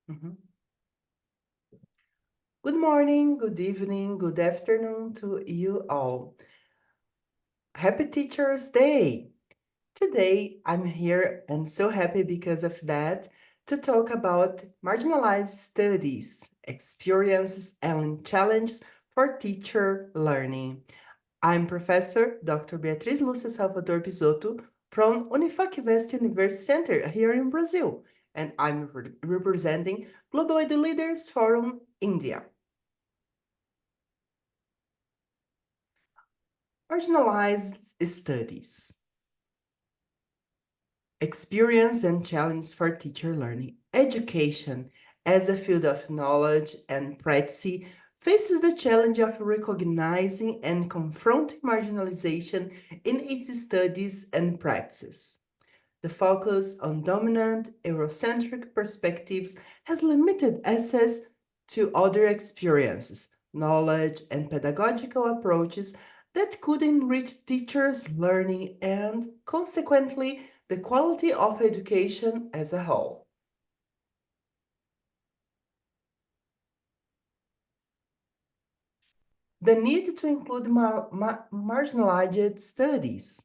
Mhm. Good morning, good evening, good afternoon to you all. Happy Teachers Day! Today I'm here and so happy because of that to talk about marginalized studies, experiences, and challenges for teacher learning. I'm Professor Dr. Beatriz Lúcia Salvador Bisotto from Unifacvest University Center here in Brazil, and I'm representing Global Edu Leaders Forum India. Marginalized studies, experience and challenge for teacher learning. Education, as a field of knowledge and practice, faces the challenge of recognizing and confronting marginalization in its studies and practices. The focus on dominant Eurocentric perspectives has limited access to other experiences, knowledge, and pedagogical approaches that could enrich teachers' learning and, consequently, the quality of education as a whole. The need to include marginalized studies.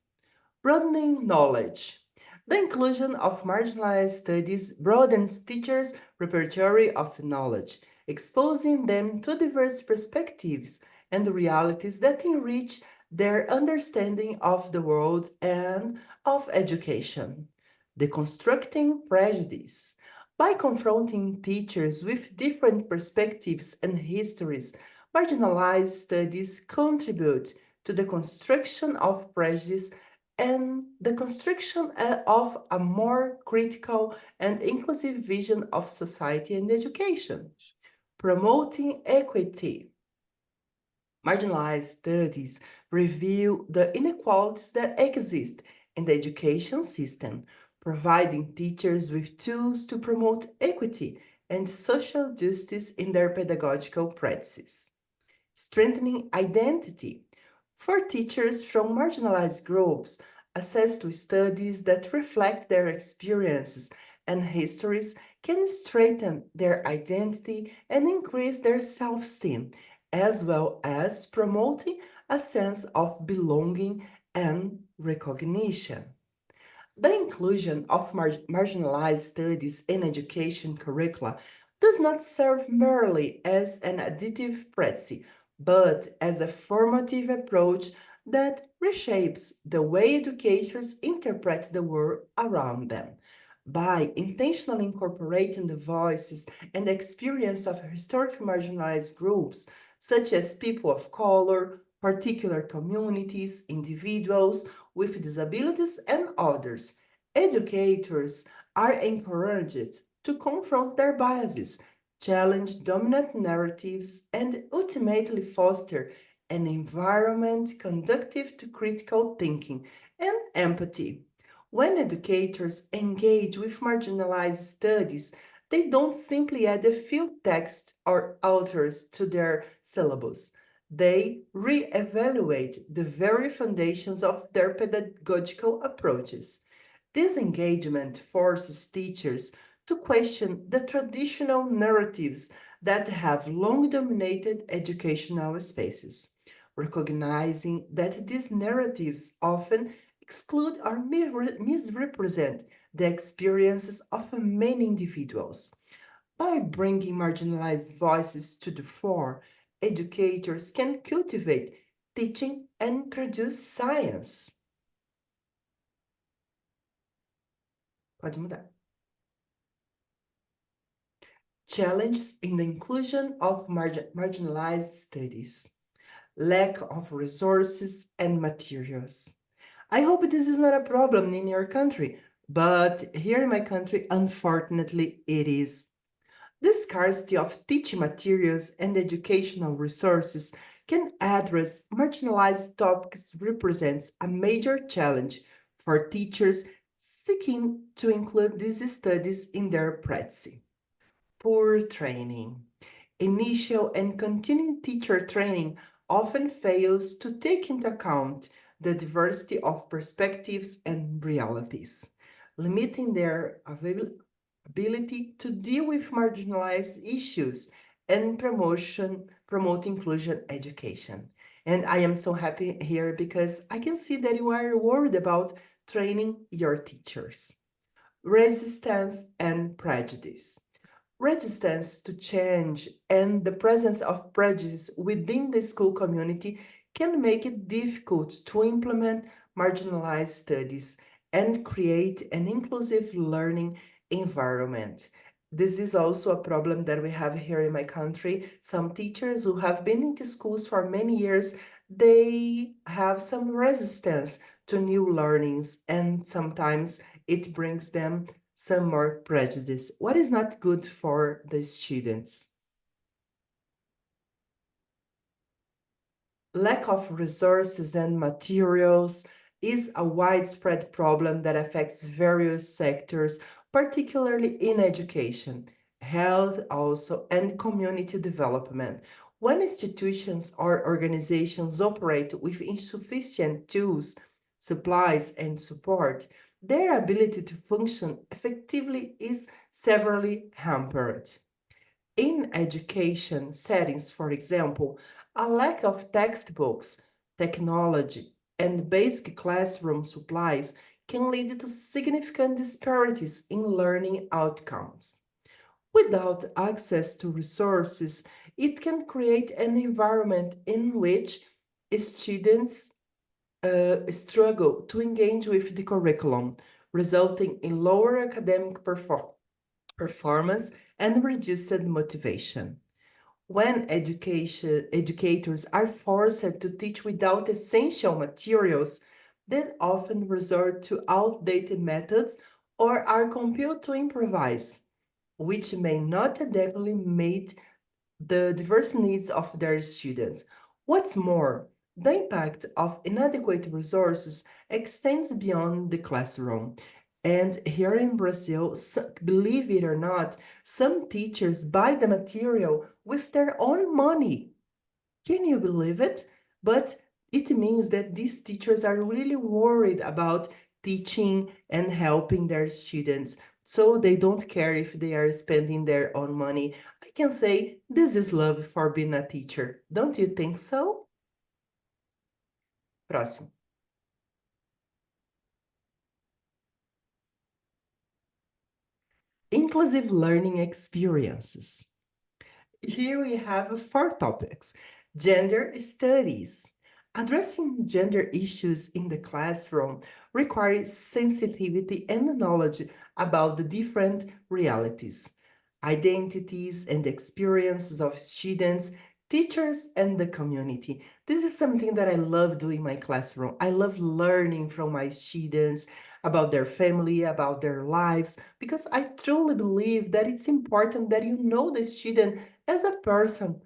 Broadening knowledge. The inclusion of marginalized studies broadens teachers' repertoire of knowledge, exposing them to diverse perspectives and realities that enrich their understanding of the world and of education. Deconstructing prejudice. By confronting teachers with different perspectives and histories, marginalized studies contribute to the construction of prejudice and the construction of a more critical and inclusive vision of society and education, promoting equity. Marginalized studies reveal the inequalities that exist in the education system, providing teachers with tools to promote equity and social justice in their pedagogical practices. Strengthening identity. For teachers from marginalized groups, access to studies that reflect their experiences and histories can strengthen their identity and increase their self esteem, as well as promoting a sense of belonging and recognition. The inclusion of marginalized studies in education curricula does not serve merely as an additive practice, but as a formative approach that reshapes the way educators interpret the world around them. By intentionally incorporating the voices and experience of historically marginalized groups, such as people of color, particular communities, individuals, with disabilities and others. Educators are encouraged to confront their biases, challenge dominant narratives, and ultimately foster an environment conducive to critical thinking and empathy. When educators engage with marginalized studies, they don't simply add a few texts or authors to their syllabus. They re-evaluate the very foundations of their pedagogical approaches. This engagement forces teachers to question the traditional narratives that have long dominated educational spaces, recognizing that these narratives often exclude or misrepresent the experiences of many individuals. By bringing marginalized voices to the fore, educators can cultivate teaching and produce science. Pode mudar. Challenges in the inclusion of marginalized studies. Lack of resources and materials. I hope this is not a problem in your country, but here in my country, unfortunately, it is. The scarcity of teaching materials and educational resources can address marginalized topics represents a major challenge for teachers seeking to include these studies in their practice. Poor training. Initial and continuing teacher training often fails to take into account the diversity of perspectives and realities, limiting their ability to deal with marginalized issues and promote inclusion education. And I am so happy here because I can see that you are worried about training your teachers. Resistance and prejudice. Resistance to change and the presence of prejudice within the school community can make it difficult to implement marginalized studies and create an inclusive learning environment. This is also a problem that we have here in my country. Some teachers who have been into schools for many years, they have some resistance to new learnings, and sometimes it brings them some more prejudice. What is not good for the students? Lack of resources and materials is a widespread problem that affects various sectors, particularly in education, health also, and community development. When institutions or organizations operate with insufficient tools, supplies, and support, their ability to function effectively is severely hampered. In education settings, for example, a lack of textbooks, technology, and basic classroom supplies can lead to significant disparities in learning outcomes. Without access to resources, it can create an environment in which students struggle to engage with the curriculum, resulting in lower academic performance and reduced motivation. When educators are forced to teach without essential materials, they often resort to outdated methods or are compelled to improvise, which may not adequately meet the diverse needs of their students. What's more, the impact of inadequate resources extends beyond the classroom. And here in Brazil, believe it or not, some teachers buy the material with their own money. Can you believe it? But it means that these teachers are really worried about teaching and helping their students. So they don't care if they are spending their own money. I can say this is love for being a teacher. Don't you think so? Próximo. Inclusive learning experiences. Here we have four topics. Gender studies. Addressing gender issues in the classroom requires sensitivity and knowledge about the different realities, identities, and experiences of students, teachers, and the community. This is something that I love doing in my classroom. I love learning from my students about their family, about their lives, because I truly believe that it's important that you know the student as a person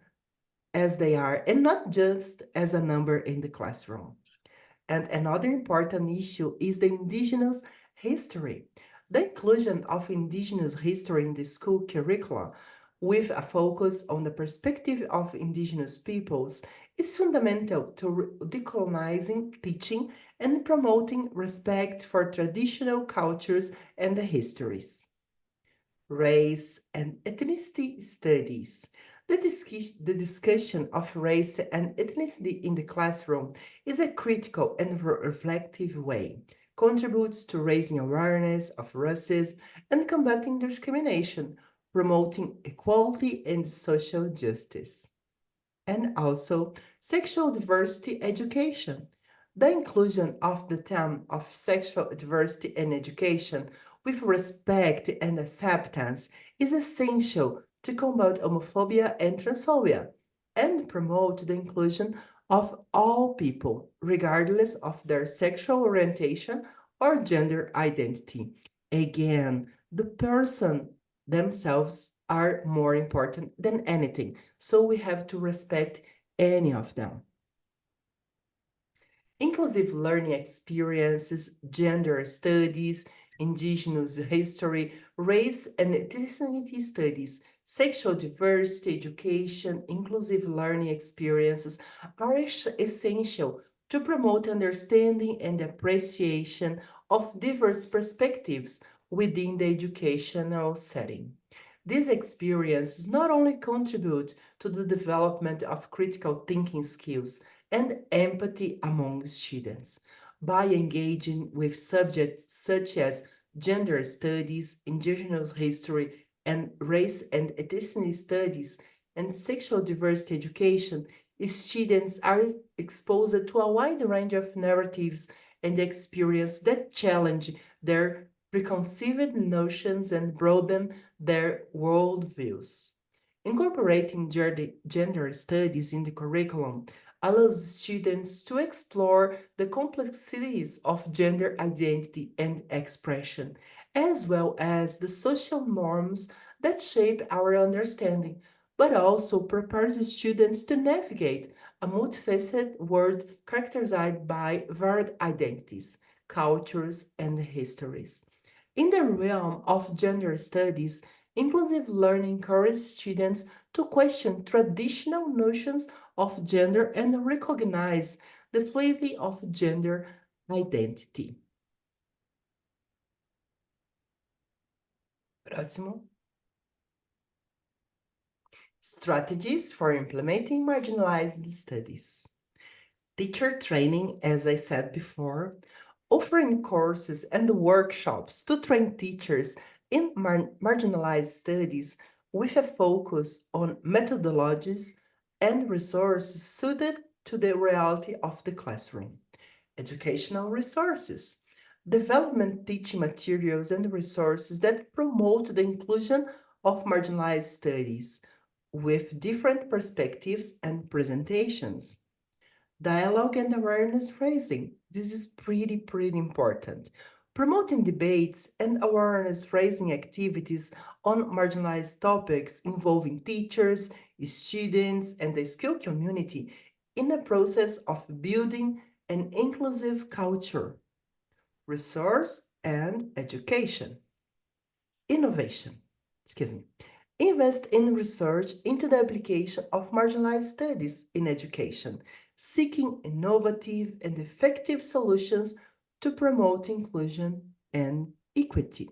as they are and not just as a number in the classroom. And another important issue is the indigenous history. The inclusion of indigenous history in the school curricula with a focus on the perspective of indigenous peoples is fundamental to decolonizing teaching and promoting respect for traditional cultures and histories. Race and ethnicity studies. The discussion of race and ethnicity in the classroom is a critical and reflective way, contributes to raising awareness of races and combating discrimination, promoting equality and social justice. And also sexual diversity education. The inclusion of the term of sexual diversity in education with respect and acceptance is essential to combat homophobia and transphobia and promote the inclusion of all people, regardless of their sexual orientation or gender identity. Again, the person themselves are more important than anything, so we have to respect any of them. Inclusive learning experiences, gender studies, indigenous history, race and ethnicity studies, sexual diversity education, inclusive learning experiences are essential to promote understanding and appreciation of diverse perspectives within the educational setting. These experiences not only contribute to the development of critical thinking skills and empathy among students, by engaging with subjects such as gender studies, indigenous history, and race and ethnicity studies, and sexual diversity education, students are exposed to a wide range of narratives and experiences that challenge their preconceived notions and broaden their worldviews. Incorporating gender studies in the curriculum allows students to explore the complexities of gender identity and expression, as well as the social norms that shape our understanding, but also prepares students to navigate a multifaceted world characterized by varied identities, cultures, and histories. In the realm of gender studies, inclusive learning encourages students to question traditional notions of gender and recognize the fluidity of gender identity. Próximo. Strategies for implementing marginalized studies. Teacher training, as I said before, offering courses and workshops to train teachers in marginalized studies with a focus on methodologies and resources suited to the reality of the classroom. Educational resources, development teaching materials and resources that promote the inclusion of marginalized studies with different perspectives and presentations. Dialogue and awareness raising. This is pretty important. Promoting debates and awareness raising activities on marginalized topics involving teachers, students, and the school community in the process of building an inclusive culture, resource, and education. Innovation. Excuse me. Invest in research into the application of marginalized studies in education, seeking innovative and effective solutions to promote inclusion and equity.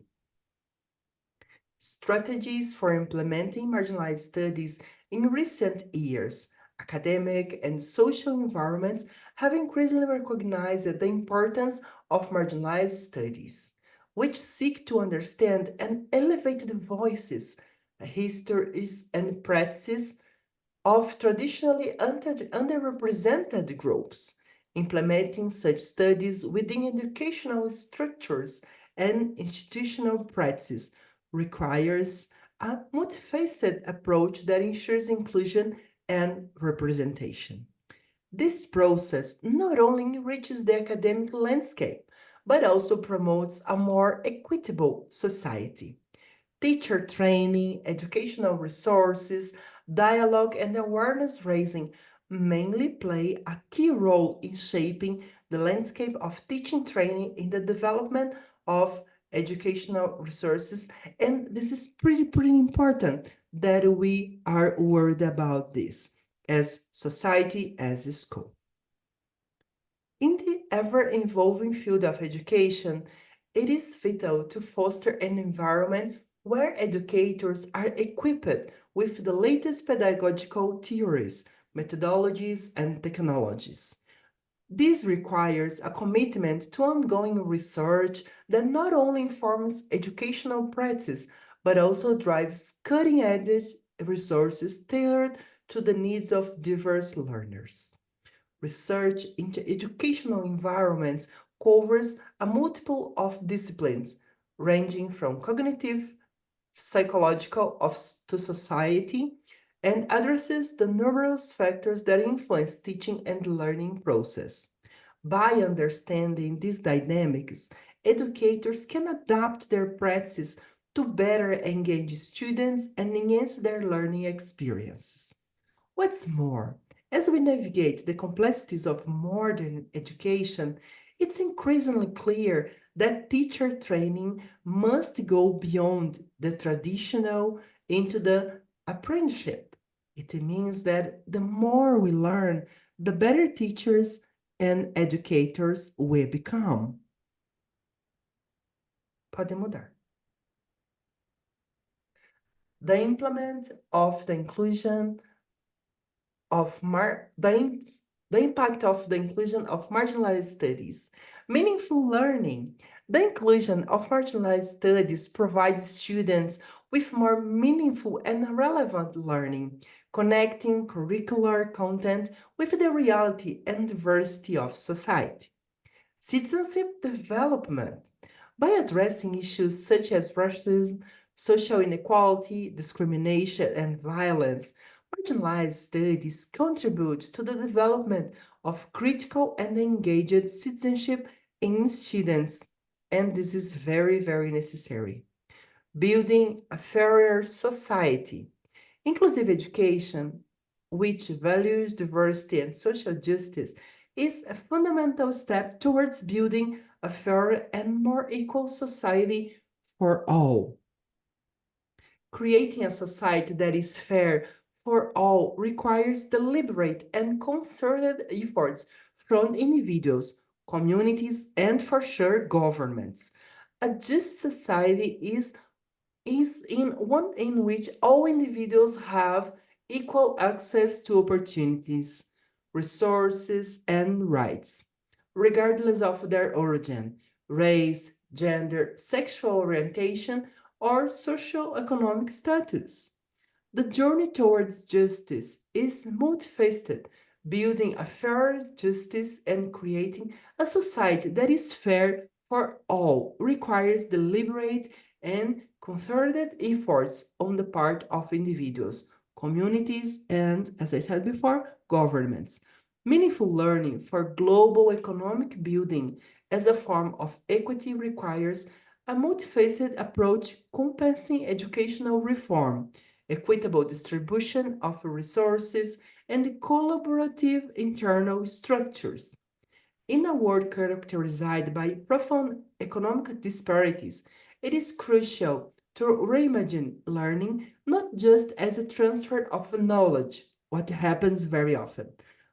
Strategies for implementing marginalized studies in recent years. Academic and social environments have increasingly recognized the importance of marginalized studies, which seek to understand and elevate the voices, histories, and practices of traditionally underrepresented groups. Implementing such studies within educational structures and institutional practices requires a multifaceted approach that ensures inclusion and representation. This process not only enriches the academic landscape, but also promotes a more equitable society. Teacher training, educational resources, dialogue, and awareness raising mainly play a key role in shaping the landscape of teaching training in the development of educational resources. And this is pretty important that we are worried about this as society, as a school. In the ever-evolving field of education, it is vital to foster an environment where educators are equipped with the latest pedagogical theories, methodologies, and technologies. This requires a commitment to ongoing research that not only informs educational practice, but also drives cutting-edge resources tailored to the needs of diverse learners. Research into educational environments covers a multiple of disciplines, ranging from cognitive, psychological, to society, and addresses the numerous factors that influence teaching and learning process. By understanding these dynamics, educators can adapt their practices to better engage students and enhance their learning experiences. What's more, as we navigate the complexities of modern education, it's increasingly clear that teacher training must go beyond the traditional into the apprenticeship. It means that the more we learn, the better teachers and educators we become. Pode mudar. The implement of the inclusion of the impact of the inclusion of marginalized studies. Meaningful learning. The inclusion of marginalized studies provides students with more meaningful and relevant learning, connecting curricular content with the reality and diversity of society. Citizenship development. By addressing issues such as racism, social inequality, discrimination, and violence, marginalized studies contribute to the development of critical and engaged citizenship in students. And this is very, very necessary. Building a fairer society. Inclusive education, which values diversity and social justice, is a fundamental step towards building a fairer and more equal society for all. Creating a society that is fair for all requires deliberate and concerted efforts from individuals, communities, and for sure governments. A just society is in one in which all individuals have equal access to opportunities, resources, and rights, regardless of their origin, race, gender, sexual orientation, or socio-economic status. The journey towards justice is multifaceted, building a fairer justice and creating a society that is fair for all requires deliberate and concerted efforts on the part of individuals, communities, and, as I said before, governments. Meaningful learning for global economic building as a form of equity requires a multifaceted approach encompassing educational reform, equitable distribution of resources, and collaborative internal structures. In a world characterized by profound economic disparities, it is crucial to reimagine learning not just as a transfer of knowledge, what happens very often,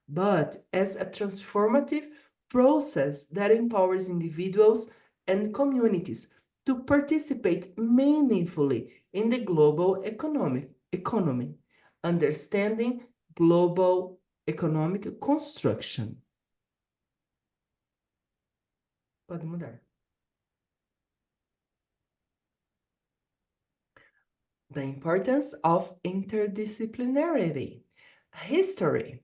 but as a transformative process that empowers individuals and communities to participate meaningfully in the global economy, understanding global economic construction. Pode mudar. The importance of interdisciplinarity. History.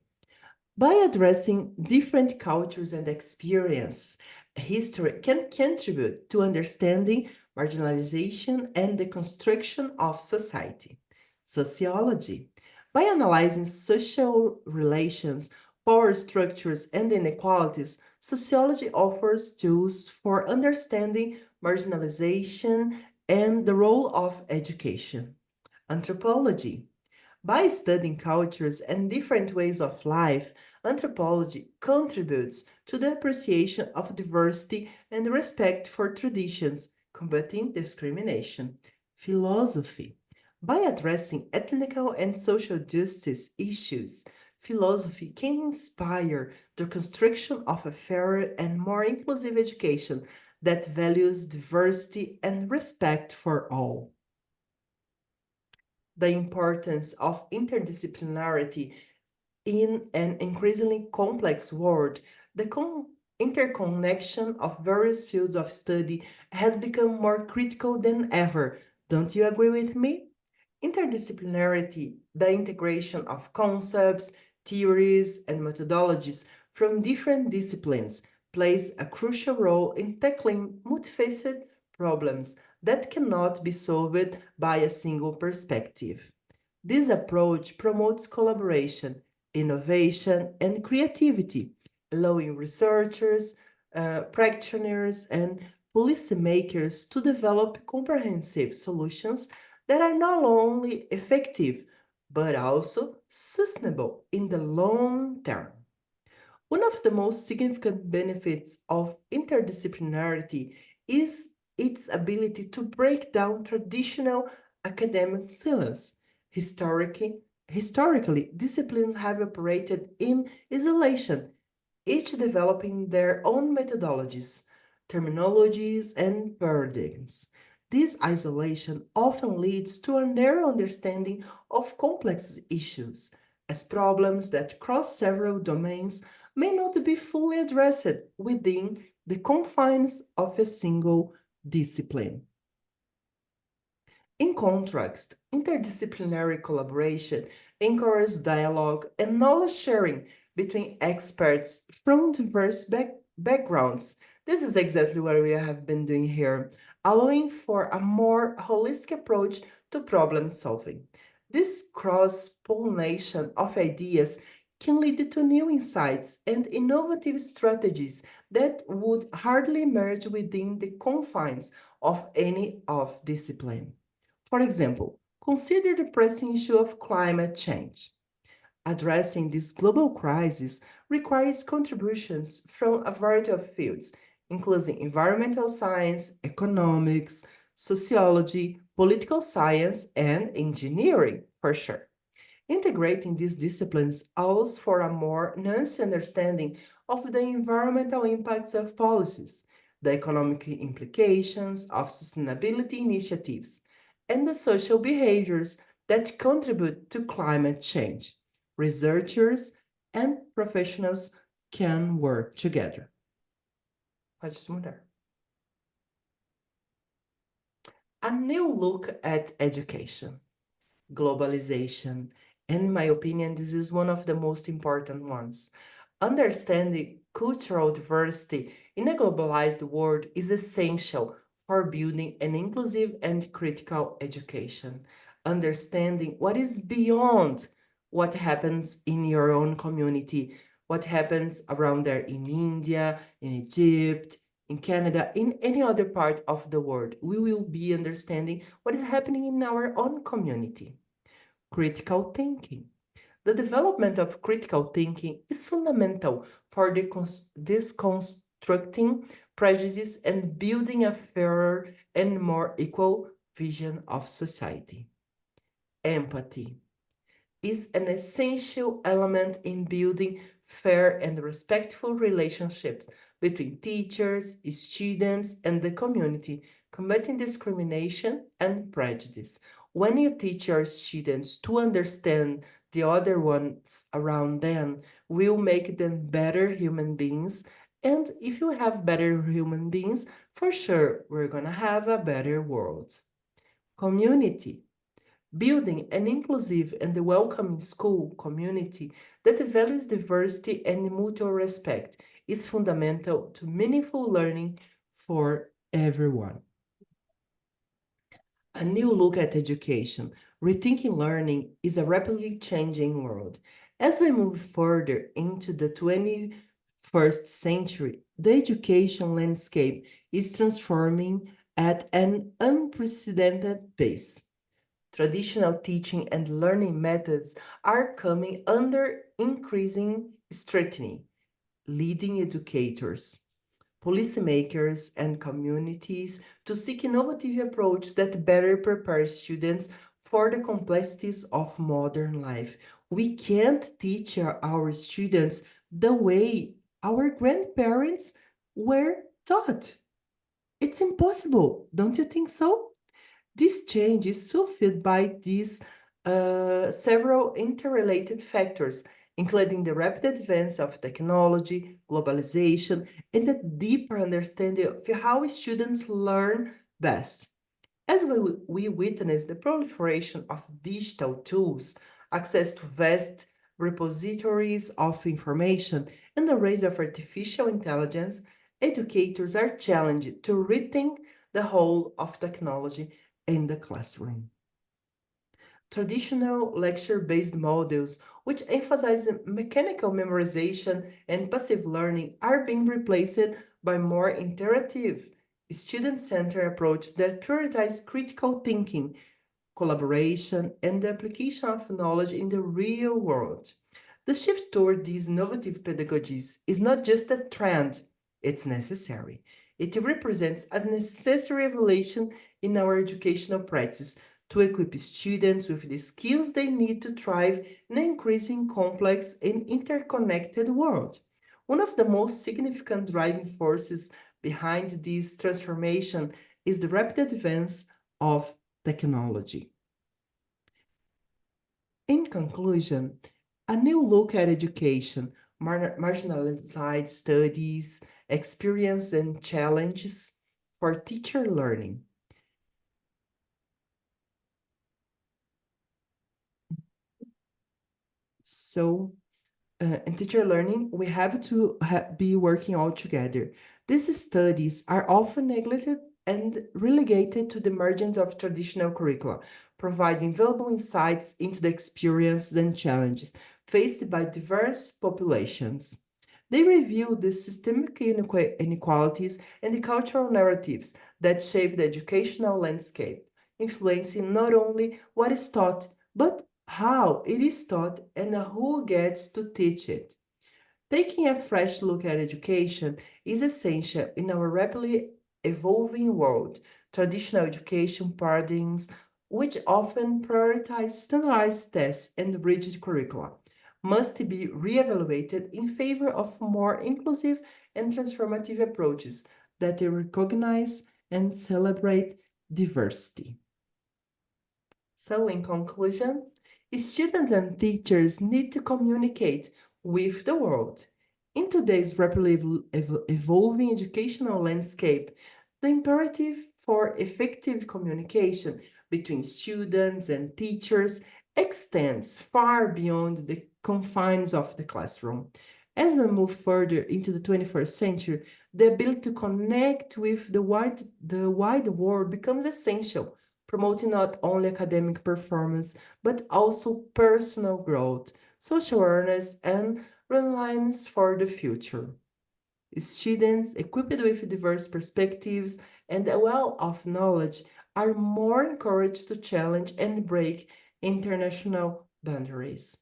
By addressing different cultures and experience, history can contribute to understanding marginalization and the construction of society. Sociology. By analyzing social relations, power structures, and inequalities, sociology offers tools for understanding marginalization and the role of education. Anthropology. By studying cultures and different ways of life, anthropology contributes to the appreciation of diversity and respect for traditions, combating discrimination. Philosophy. By addressing ethnical and social justice issues, philosophy can inspire the construction of a fairer and more inclusive education that values diversity and respect for all. The importance of interdisciplinarity in an increasingly complex world, the interconnection of various fields of study has become more critical than ever. Don't you agree with me? Interdisciplinarity, the integration of concepts, theories, and methodologies from different disciplines, plays a crucial role in tackling multifaceted problems that cannot be solved by a single perspective. This approach promotes collaboration, innovation, and creativity, allowing researchers, practitioners, and policymakers to develop comprehensive solutions that are not only effective but also sustainable in the long term. One of the most significant benefits of interdisciplinarity is its ability to break down traditional academic silos. Historically, disciplines have operated in isolation, each developing their own methodologies, terminologies, and paradigms. This isolation often leads to a narrow understanding of complex issues, as problems that cross several domains may not be fully addressed within the confines of a single discipline. In contrast, interdisciplinary collaboration encourages dialogue and knowledge sharing between experts from diverse backgrounds. This is exactly what we have been doing here, allowing for a more holistic approach to problem solving. This cross pollination of ideas can lead to new insights and innovative strategies that would hardly emerge within the confines of any of discipline. For example, consider the pressing issue of climate change. Addressing this global crisis requires contributions from a variety of fields, including environmental science, economics, sociology, political science, and engineering, for sure. Integrating these disciplines allows for a more nuanced understanding of the environmental impacts of policies, the economic implications of sustainability initiatives, and the social behaviors that contribute to climate change. Researchers and professionals can work together. Pode mudar. A new look at education. Globalization. And in my opinion, this is one of the most important ones. Understanding cultural diversity in a globalized world is essential for building an inclusive and critical education. Understanding what is beyond what happens in your own community, what happens around there in India, in Egypt, in Canada, in any other part of the world. We will be understanding what is happening in our own community. Critical thinking. The development of critical thinking is fundamental for disconstructing prejudices and building a fairer and more equal vision of society. Empathy is an essential element in building fair and respectful relationships between teachers, students, and the community, combating discrimination and prejudice. When you teach your students to understand the other ones around them, will make them better human beings. And if you have better human beings, for sure, we're gonna have a better world. Community. Building an inclusive and welcoming school community that values diversity and mutual respect is fundamental to meaningful learning for everyone. A new look at education. Rethinking learning is a rapidly changing world. As we move further into the 21st century, the education landscape is transforming at an unprecedented pace. Traditional teaching and learning methods are coming under increasing scrutiny. Leading educators, policymakers, and communities to seek innovative approaches that better prepare students for the complexities of modern life. We can't teach our students the way our grandparents were taught. It's impossible, don't you think so? This change is fulfilled by these several interrelated factors, including the rapid advance of technology, globalization, and a deeper understanding of how students learn best. As we witness the proliferation of digital tools, access to vast repositories of information, and the rise of artificial intelligence, educators are challenged to rethink the whole of technology in the classroom. Traditional lecture-based models, which emphasize mechanical memorization and passive learning, are being replaced by more interactive, student-centered approaches that prioritize critical thinking, collaboration, and the application of knowledge in the real world. The shift toward these innovative pedagogies is not just a trend, it's necessary. It represents a necessary evolution in our educational practice to equip students with the skills they need to thrive in an increasingly complex and interconnected world. One of the most significant driving forces behind this transformation is the rapid advance of technology. In conclusion, a new look at education, marginalized studies, experience and challenges for teacher learning. So, in teacher learning, we have to be working all together. These studies are often neglected and relegated to the margins of traditional curricula, providing valuable insights into the experiences and challenges faced by diverse populations. They reveal the systemic inequalities and the cultural narratives that shape the educational landscape, influencing not only what is taught, but how it is taught and who gets to teach it. Taking a fresh look at education is essential in our rapidly evolving world. Traditional education paradigms, which often prioritize standardized tests and rigid curricula, must be reevaluated in favor of more inclusive and transformative approaches that recognize and celebrate diversity. So, in conclusion, students and teachers need to communicate with the world. In today's rapidly evolving educational landscape, the imperative for effective communication between students and teachers extends far beyond the confines of the classroom. As we move further into the 21st century, the ability to connect with the wide world becomes essential, promoting not only academic performance, but also personal growth, social awareness, and resilience for the future. Students equipped with diverse perspectives and a wealth of knowledge are more encouraged to challenge and break international boundaries.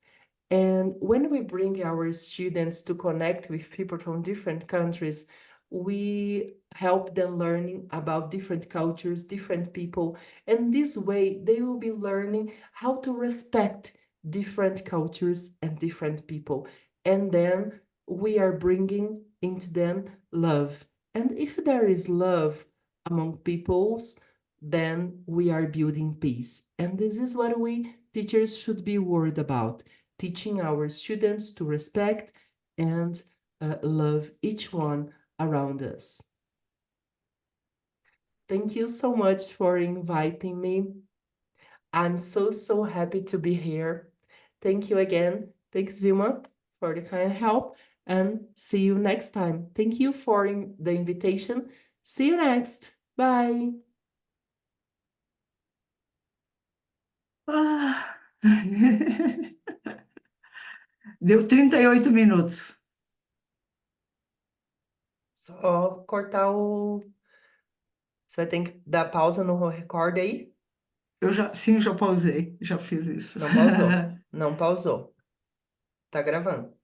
And when we bring our students to connect with people from different countries, we help them learning about different cultures, different people, and this way they will be learning how to respect different cultures and different people. And then we are bringing into them love. And if there is love among peoples, then we are building peace. And this is what we teachers should be worried about, teaching our students to respect and love each one around us. Thank you so much for inviting me. I'm so happy to be here. Thank you again. Thanks, Vilma, for the kind help, and see you next time. Thank you for the invitation. See you next. Bye. Ah. Deu 38 minutos. Só cortar o. Você vai ter que dar pausa no recorde aí? Sim, já pausei, já fiz isso. Não pausou. Não pausou. Tá gravando.